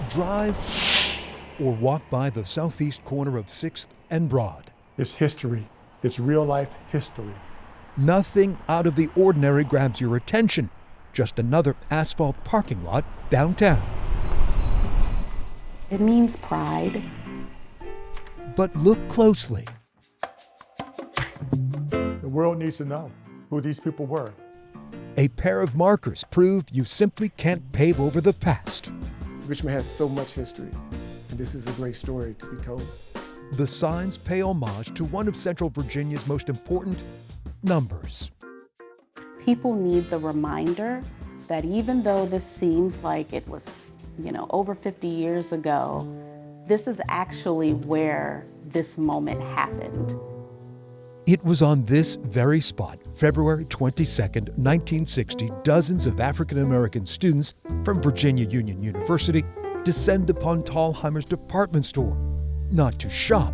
drive or walk by the southeast corner of 6th and Broad. It's history. It's real-life history. Nothing out of the ordinary grabs your attention. Just another asphalt parking lot downtown. It means pride. But look closely. The world needs to know who these people were. A pair of markers prove you simply can't pave over the past. Richmond has so much history, and this is a great story to be told. The signs pay homage to one of Central Virginia's most important numbers. People need the reminder that even though this seems like it was, over 50 years ago, this is actually where this moment happened. It was on this very spot, February 22nd, 1960, dozens of African-American students from Virginia Union University descend upon Thalhimer's department store, not to shop,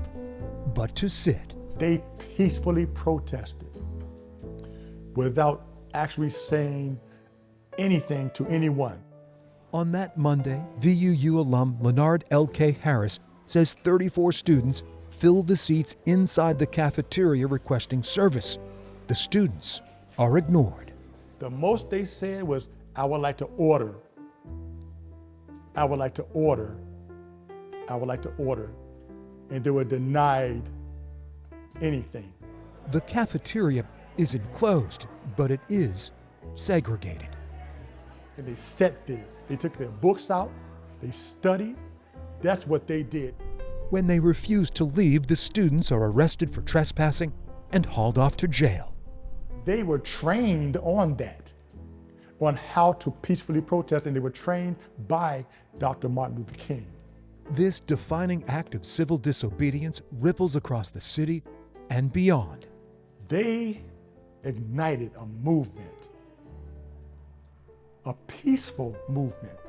but to sit. They peacefully protested without actually saying anything to anyone. On that Monday, V.U.U. alum Leonard L.K. Harris says 34 students filled the seats inside the cafeteria requesting service. The students are ignored. The most they said was, "I would like to order. I would like to order. I would like to order." And they were denied anything. The cafeteria isn't closed, but it is segregated. And they sat there. They took their books out. They studied. That's what they did. When they refuse to leave, the students are arrested for trespassing and hauled off to jail. They were trained on that, on how to peacefully protest, and they were trained by Dr. Martin Luther King. This defining act of civil disobedience ripples across the city and beyond. They ignited a movement, a peaceful movement.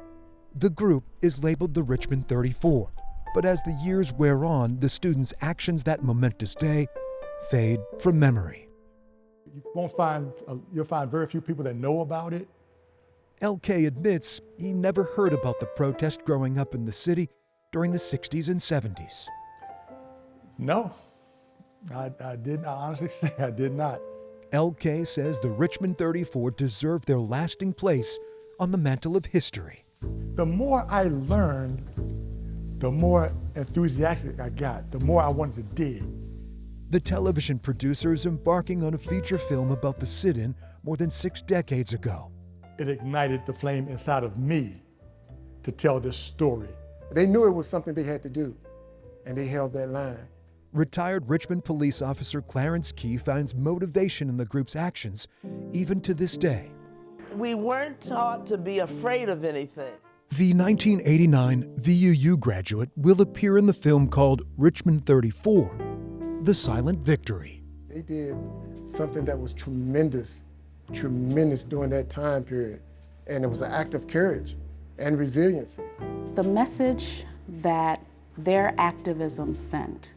The group is labeled the Richmond 34, but as the years wear on, the students' actions that momentous day fade from memory. You'll find very few people that know about it. LK admits he never heard about the protest growing up in the city during the 60s and 70s. No, I did not honestly say I did not. LK says the Richmond 34 deserved their lasting place on the mantle of history. The more I learned, the more enthusiastic I got, the more I wanted to dig. The television producer is embarking on a feature film about the sit-in more than 6 decades ago. It ignited the flame inside of me to tell this story. They knew it was something they had to do, and they held that line. Retired Richmond police officer Clarence Key finds motivation in the group's actions, even to this day. We weren't taught to be afraid of anything. The 1989 V.U.U. graduate will appear in the film called Richmond 34, The Silent Victory. They did something that was tremendous during that time period, and it was an act of courage and resiliency. The message that their activism sent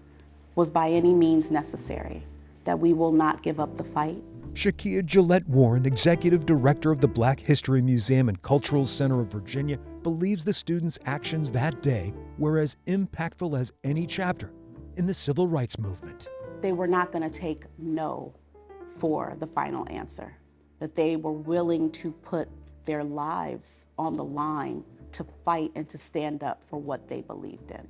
was by any means necessary, that we will not give up the fight. Shakia Gillette Warren, executive director of the Black History Museum and Cultural Center of Virginia, believes the students' actions that day were as impactful as any chapter in the civil rights movement. They were not going to take no for the final answer, that they were willing to put their lives on the line to fight and to stand up for what they believed in.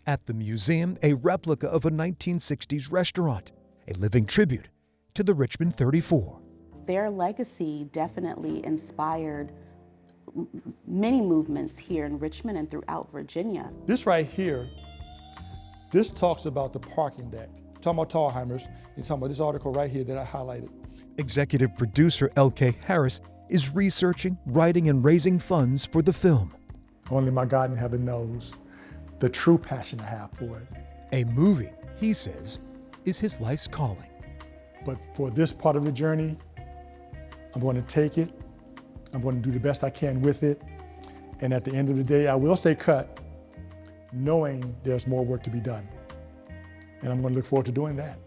At the museum, a replica of a 1960s restaurant, a living tribute to the Richmond 34. Their legacy definitely inspired many movements here in Richmond and throughout Virginia. This right here, this talks about the parking deck. Talking about Thalhimer's, you're talking about this article right here that I highlighted. Executive producer L.K. Harris is researching, writing, and raising funds for the film. Only my God in heaven knows the true passion I have for it. A movie, he says, is his life's calling. But for this part of the journey, I'm going to take it. I'm going to do the best I can with it. And at the end of the day, I will say cut, knowing there's more work to be done. And I'm going to look forward to doing that.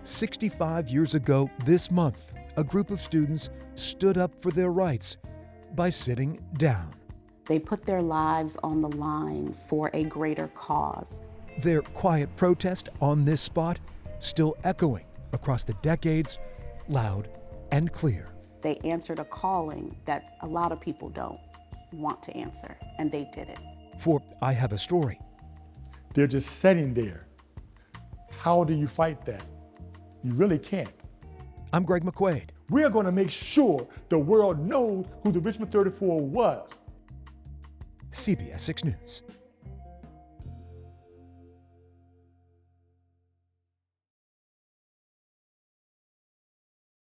65 years ago this month, a group of students stood up for their rights by sitting down. They put their lives on the line for a greater cause. Their quiet protest on this spot still echoing across the decades, loud and clear. They answered a calling that a lot of people don't want to answer, and they did it. For I Have a Story, They're just sitting there. How do you fight that? You really can't. I'm Greg McQuade. We're going to make sure the world knows who the Richmond 34 was. CBS 6 News.